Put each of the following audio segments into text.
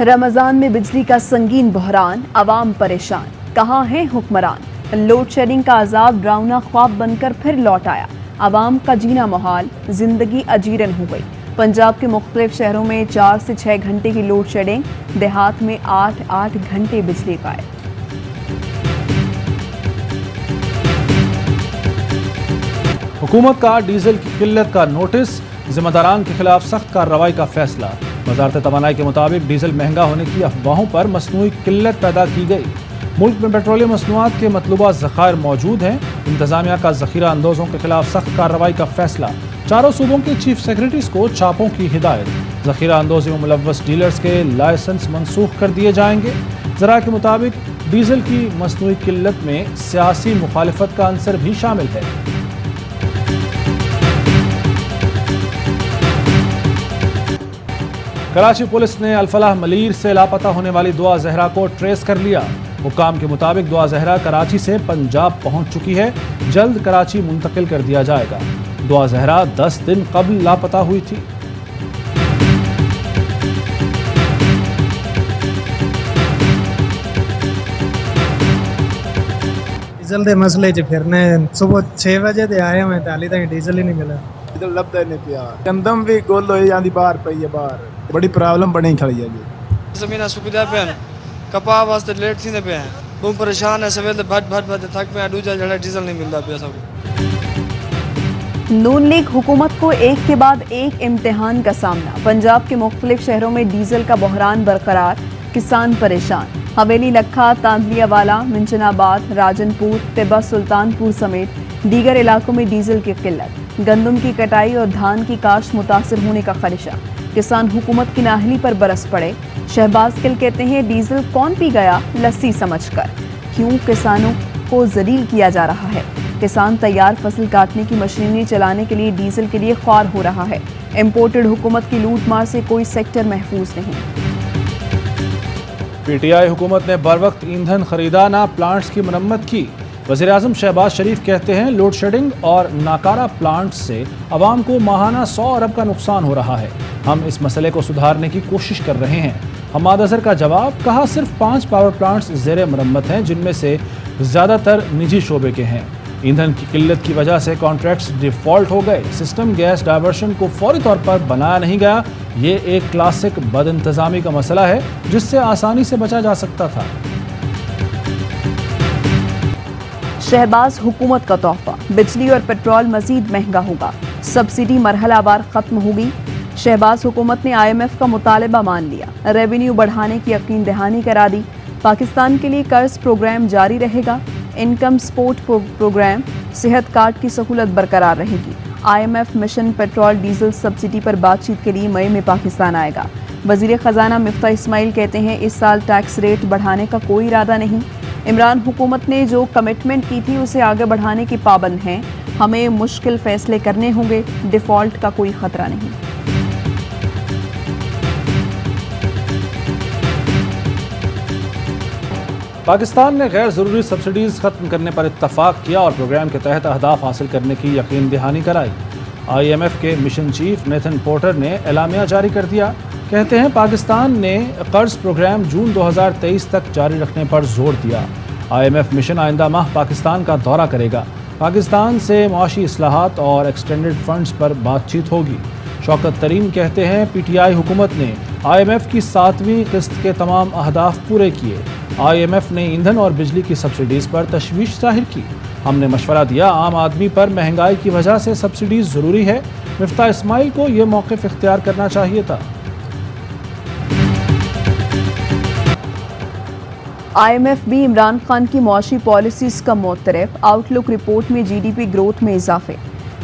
रमजान में बिजली का संगीन बहरान, अवाम परेशान, कहाँ हैं हुक्मरान। लोड शेडिंग का अजाब डरावना ख्वाब बनकर फिर लौट आया। अवाम का जीना मुहाल, जिंदगी अजीरन हो गई। पंजाब के मुख्तलिफ शहरों में 4 से 6 घंटे की लोड शेडिंग, देहात में 8-8 घंटे बिजली गायब। हुकूमत का डीजल की किल्लत का नोटिस, जिम्मेदारान के खिलाफ सख्त कार्रवाई का फैसला। वजारत तवानाई के मुताबिक डीजल महंगा होने की अफवाहों पर मसनूई किल्लत पैदा की गई। मुल्क में पेट्रोलियम मसनूआत के मतलूबा ज़खायर मौजूद हैं। इंतजामिया का ज़खीरा अंदोज़ों के खिलाफ सख्त कार्रवाई का फैसला। चारों सूबों के चीफ सेक्रेटरीज को छापों की हिदायत। ज़खीरा अंदोज़ी में मुलव्वस डीलर्स के लाइसेंस मनसूख कर दिए जाएंगे। ज़रा के मुताबिक डीजल की मसनूई किल्लत में सियासी मुखालिफत का अंसर भी शामिल है। कराची पुलिस ने अल-फलाह मलीर से लापता होने वाली दुआ जहरा को ट्रेस कर लिया। हुक्काम के मुताबिक दुआ जहरा कराची से पंजाब पहुंच चुकी है। जल्द कराची मुंतकिल कर दिया जाएगा। दुआ जहरा 10 दिन कबल लापता हुई थी। डीजल के मसले च फिरने सुबह 6 बजे ते आए मैं हाली तक डीजल ही नहीं मिला। डीजल लभदा नहीं पिया, गंदम भी गोल हो जाती बाहर पई है। बाहर बड़ी प्रॉब्लम बनी खड़ी है जी। जमीन सुकदा पे कपा वास्ते लेट थी पे बहुत परेशान है। सवेरे भट थक पे दूजा जड़ा डीजल नहीं मिलता पे सब। नून लीग हुकूमत को एक के बाद एक इम्तिहान का सामना। पंजाब के मुख्तलिफ शहरों में डीजल का बहरान बरकरार, किसान परेशान। हवेली, लखा, तांदलियावाला, मिंचनाबाद, राजनपुर, तिब्बत, सुल्तानपुर समेत दीगर इलाकों में डीजल की किल्लत। गंदम की कटाई और धान की काश्त मुतासर होने का खदशा। किसान हुकूमत की नाहली पर बरस पड़े। शहबाज गिल कहते हैं डीजल कौन पी गया लस्सी समझकर। क्यों किसानों को जलील किया जा रहा है। किसान तैयार फसल काटने की मशीनरी चलाने के लिए डीजल के लिए ख्वार हो रहा है। इम्पोर्टेड हुकूमत की लूटमार से कोई सेक्टर महफूज नहीं। पीटीआई हुकूमत ने बरवक्त ईंधन खरीदा, ना प्लांट्स की मरम्मत की। वज़ीर आज़म शहबाज शरीफ कहते हैं लोड शेडिंग और नाकारा प्लांट्स से अवाम को माहाना 100 अरब का नुकसान हो रहा है। हम इस मसले को सुधारने की कोशिश कर रहे हैं। हमाद अजहर का जवाब, कहा सिर्फ 5 पावर प्लांट्स ज़ेर मरम्मत हैं, जिनमें से ज़्यादातर निजी शोबे के हैं। ईंधन की किल्लत की वजह से कॉन्ट्रैक्ट्स डिफ़ॉल्ट हो गए। सिस्टम गैस डायवर्शन को फौरी तौर पर बनाया नहीं गया। ये एक क्लासिक बदइंतज़ामी का मसला है जिससे आसानी से बचा जा सकता था। शहबाज हुकूमत का तोहफा, बिजली और पेट्रोल मजीद महंगा होगा। सब्सिडी मरहलावार खत्म होगी। शहबाज हुकूमत ने IMF का मुतालबा मान लिया। रेवेन्यू बढ़ाने की यकीन दहानी करा दी। पाकिस्तान के लिए कर्ज प्रोग्राम जारी रहेगा। इनकम सपोर्ट प्रोग्राम, सेहत कार्ड की सहूलत बरकरार रहेगी। IMF mission petrol diesel subsidy पर बातचीत के लिए मई में पाकिस्तान आएगा। वजीर खजाना मिफ्ता इस्माइल कहते हैं इस साल टैक्स रेट बढ़ाने का कोई इरादा नहीं। इमरान हुकूमत ने जो कमिटमेंट की थी उसे आगे बढ़ाने की पाबंद हैं। हमें मुश्किल फैसले करने होंगे। डिफॉल्ट का कोई खतरा नहीं। पाकिस्तान ने गैर ज़रूरी सब्सिडीज़ ख़त्म करने पर इत्तफाक किया और प्रोग्राम के तहत अहदाफ हासिल करने की यकीन दहानी कराई। IMF के मिशन चीफ नेथन पोर्टर ने एलामिया जारी कर दिया। कहते हैं पाकिस्तान ने कर्ज प्रोग्राम जून 2023 तक जारी रखने पर जोर दिया। IMF मिशन आइंदा माह पाकिस्तान का दौरा करेगा। पाकिस्तान से मुआशी इस्लाहात और एक्सटेंडेड फंड्स पर बातचीत होगी। शौकत तरीन कहते हैं PTI हुकूमत ने IMF की 7वीं किस्त के तमाम अहदाफ पूरे किए। IMF ने ईंधन और बिजली की सब्सिडीज़ पर तशवीश जाहिर की। हमने मशवरा दिया आम आदमी पर महंगाई की वजह से सब्सिडीज़ ज़रूरी है। मिफ्ता इस्माइल को यह मौक़िफ़ इख्तियार करना चाहिए था। IMF भी इमरान खान की मुआशी पॉलिसीज़ का मोतरफ। आउटलुक रिपोर्ट में GDP ग्रोथ में इजाफे,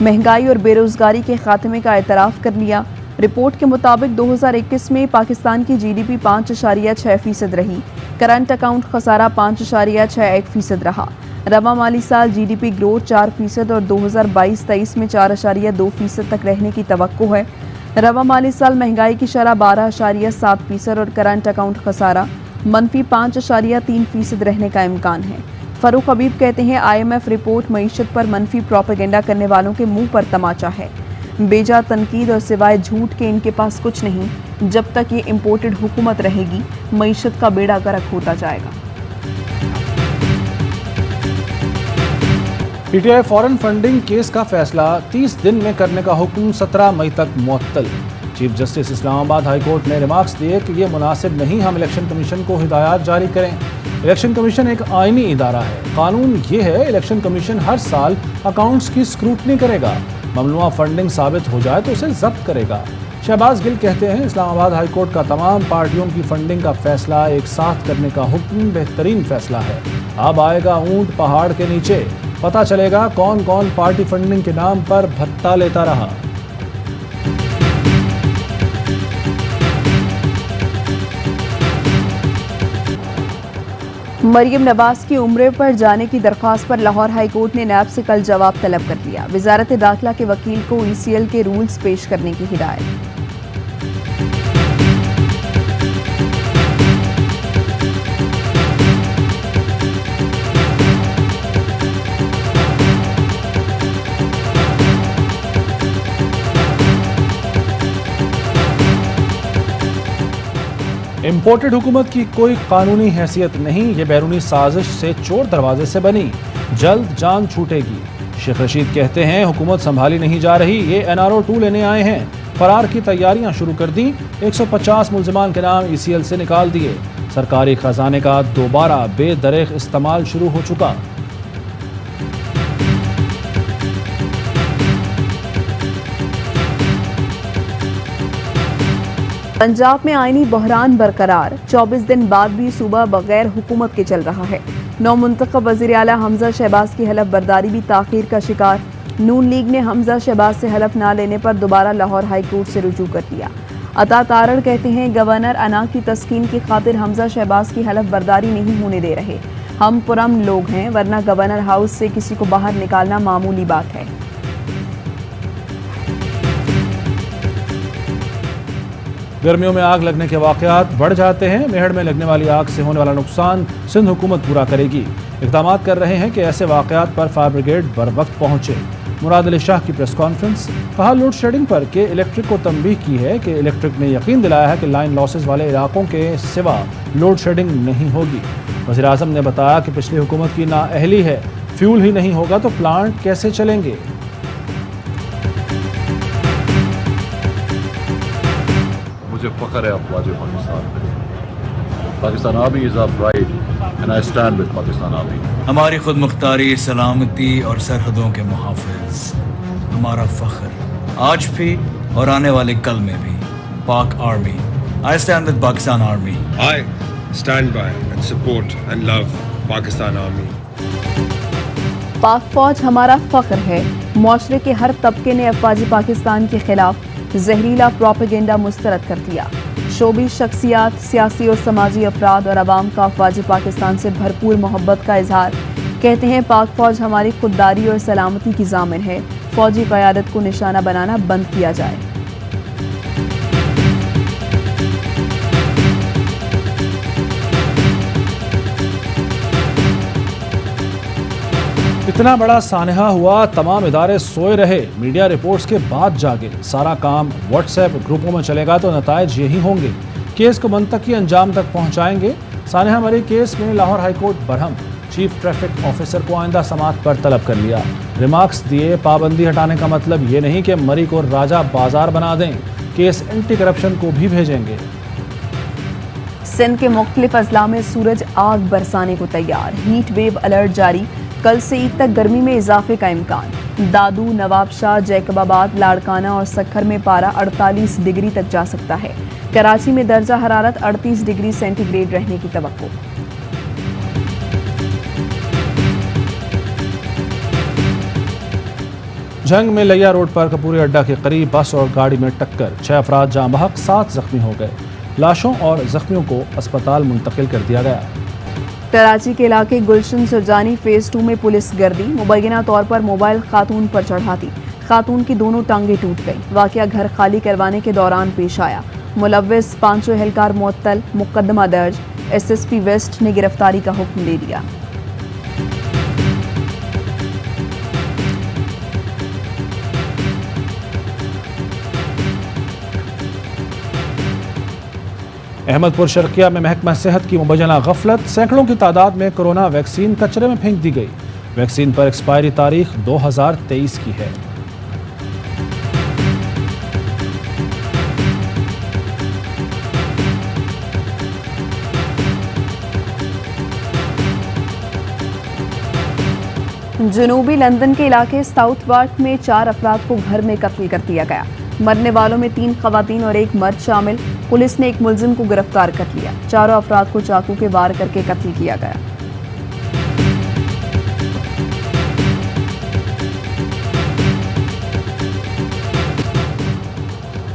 महंगाई और बेरोजगारी के खात्मे का एतराफ़ कर लिया। रिपोर्ट के मुताबिक 2021 में पाकिस्तान की GDP 5.6% रही। करंट अकाउंट खसारा 5.61% रहा। रवा माली साल GDP ग्रोथ 4% और 2022-23 में 4.2% तक रहने की तवक्को है। रवा माली साल महंगाई की शरह 12.7% और करंट अकाउंट खसारा -5.3% रहने का इम्कान है। फरूख हबीब कहते हैं IMF रिपोर्ट मईशत पर मनफी प्रोपेगेंडा करने वालों के मुंह पर तमाचा है। बेजा तनकीद और सिवाय झूठ के इनके पास कुछ नहीं। जब तक ये इम्पोर्टेड हुकूमत रहेगी, मईशत का बेड़ा गर्क होता जाएगा। पीटीआई फॉरेन फंडिंग केस का फैसला 30 दिन में करने का हुक्म 17 मई तक मुअत्तल। Chief justice Islamabad high court ने रिमार्क्स दिए कि ये मुनासिब नहीं हम इलेक्शन कमीशन को हिदायत जारी करें। इलेक्शन कमीशन एक आईनी इदारा है। कानून ये है, इलेक्शन कमीशन हर साल अकाउंट्स की स्क्रूटनी करेगा। ममनुआ फंडिंग साबित हो जाए तो उसे जब्त करेगा। शहबाज गिल कहते हैं, इस्लामाबाद हाई कोर्ट का तमाम पार्टियों की फंडिंग का फैसला एक साथ करने का हुक्म बेहतरीन फैसला है। अब आएगा ऊंट पहाड़ के नीचे, पता चलेगा कौन कौन पार्टी फंडिंग के नाम पर भत्ता लेता रहा। मरियम नवाज की उम्रे पर जाने की दरख्वास्त पर लाहौर हाई कोर्ट ने नैब से कल जवाब तलब कर लिया। वजारत दाखिला के वकील को ईसीएल के रूल्स पेश करने की हिदायत। इम्पोर्टेड हुकूमत की कोई कानूनी हैसियत नहीं, ये बैरूनी साजिश से चोर दरवाजे से बनी, जल्द जान छूटेगी। शेख रशीद कहते हैं, हुकूमत संभाली नहीं जा रही, ये NRO 2 लेने आए हैं। फरार की तैयारियां शुरू कर दी, 150 मुल्जिमान के नाम ECL से निकाल दिए। सरकारी खजाने का दोबारा बेदरेग इस्तेमाल शुरू हो चुका। पंजाब में आईनी बहरान बरकरार, 24 दिन बाद भी सूबा बगैर हुकूमत के चल रहा है। नौ मुंतखब वज़ीर आला हमजा शहबाज की हलफ बर्दारी भी ताख़ीर का शिकार। नून लीग ने हमजा शहबाज से हलफ ना लेने पर दोबारा लाहौर हाई कोर्ट से रुजू कर लिया। अता तारड़ कहते हैं, गवर्नर अना की तस्कीन की खातिर हमजा शहबाज की हलफ बर्दारी नहीं होने दे रहे। हम पुरअमन लोग हैं, वरना गवर्नर हाउस से किसी को बाहर निकालना मामूली बात है। गर्मियों में आग लगने के वाक़यात बढ़ जाते हैं। मेहड़ में लगने वाली आग से होने वाला नुकसान सिंध हुकूमत पूरा करेगी। इक़दाम कर रहे हैं कि ऐसे वाक़यात पर फायर ब्रिगेड बर वक्त पहुँचे। मुराद अली शाह की प्रेस कॉन्फ्रेंस, कहा लोड शेडिंग पर के इलेक्ट्रिक को तंबीह की है कि इलेक्ट्रिक ने यकीन दिलाया है कि लाइन लॉसेज वाले इलाकों के सिवा लोड शेडिंग नहीं होगी। वज़ीर आज़म ने बताया कि पिछली हुकूमत की नाअहली है, फ्यूल ही नहीं होगा तो प्लांट कैसे चलेंगे। मुझे फ़ख्र है अफवाज पाकिस्तान पे। Pakistan army is our pride and I stand with Pakistan army. हमारी खुद मुख्तारी, सलामती और सरहदों के मुहाफ़िज़ हमारा फ़ख्र, आज भी और आने वाले कल में भी। पाक army, I stand with Pakistan army. I stand by and support and love Pakistan army. पाक फौज हमारा फ़ख्र है। मुआशरे के हर तबके ने अफवाज पाकिस्तान के खिलाफ जहरीला प्रोपेगेंडा मुस्तरद कर दिया। शोबी शख्सियात, सियासी और समाजी अफराद और अवाम का अफवाज पाकिस्तान से भरपूर मोहब्बत का इजहार। कहते हैं, पाक फौज हमारी खुददारी और सलामती की जामिन है। फौजी क़यादत को निशाना बनाना बंद किया जाए। इतना बड़ा सानहा हुआ, तमाम इदारे सोए रहे, मीडिया रिपोर्ट्स के बाद जागे। सारा काम व्हाट्सएप ग्रुपों में चलेगा तो नताइज यही होंगे। केस को मंतकी अंजाम तक पहुंचाएंगे। सानहा मरी केस में Lahore high court Barham, chief traffic officer को आइंदा समाअत पर तलब कर लिया। रिमार्क्स दिए, पाबंदी हटाने का मतलब ये नहीं कि मरी को राजा बाजार बना दें, केस एंटी करप्शन को भी भेजेंगे। सिंध के मुख्तलिफ अजला में सूरज आग बरसाने को तैयार, हीट वेव अलर्ट जारी। कल से ईद तक गर्मी में इजाफे का इम्कान। दादू, नवाबशाह, जैकबाबाद, लाड़काना और सक्खर में पारा 48 डिग्री तक जा सकता है। कराची में दर्जा हरारत 38 डिग्री सेंटीग्रेड रहने की तवक्को। जंग में लिया रोड पर कपूरी अड्डा के करीब बस और गाड़ी में टक्कर, 6 अफराद जाँ बहक, 7 जख्मी हो गए। लाशों और जख्मियों को अस्पताल मुंतकिल कर दिया गया। कराची के इलाके गुलशन सुरजानी फेज 2 में पुलिस गर्दी, मुबैना तौर पर मोबाइल खातून पर चढ़ा दी। खातून की दोनों टांगें टूट गई। वाकया घर खाली करवाने के दौरान पेश आया। मुलव्विस, 5 एहलकार मुअत्तल, मुकदमा दर्ज। SSP वेस्ट ने गिरफ्तारी का हुक्म दे दिया। अहमदपुर शर्किया में महकमा सेहत की मुबैना गफलत, सैकड़ों की तादाद में कोरोना वैक्सीन कचरे में फेंक दी गई। वैक्सीन पर एक्सपायरी तारीख 2023 की है। जनूबी लंदन के इलाके साउथ वार्ड में 4 अफराद को घर में कत्ल कर दिया गया। मरने वालों में 3 खवातीन और 1 मर्द शामिल। पुलिस ने एक मुलजिम को गिरफ्तार कर लिया। चारों अफराद को चाकू के वार करके कत्ल किया गया।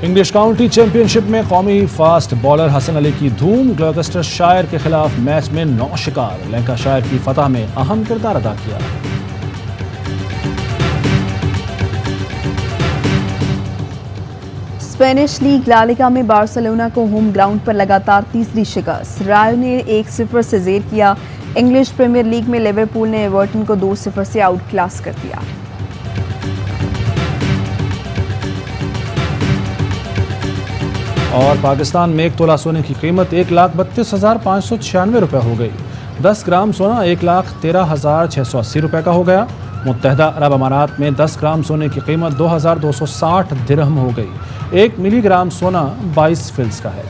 इंग्लिश काउंटी चैंपियनशिप में कौमी फास्ट बॉलर हसन अली की धूम। ग्लॉस्टरशायर के खिलाफ मैच में 9 शिकार। लैंकाशायर की फतह में अहम किरदार अदा किया। स्पेनिश लीग ला लीगा में बार्सिलोना को होम ग्राउंड पर लगातार तीसरी शिकस्त। रायो ने 1-0 से जेर किया। इंग्लिश प्रीमियर लीग में लिवरपूल ने एवर्टन को 2-0 से आउट क्लास कर दिया। और पाकिस्तान में 1 तोला सोने की कीमत 1,32,596 रुपये हो गई। 10 ग्राम सोना 1,13,680 रुपये का हो गया। मुत्तहदा अरब अमारात में 10 ग्राम सोने की कीमत 2,260 दिरहम हो गई। 1 मिलीग्राम सोना 22 फिल्स का है।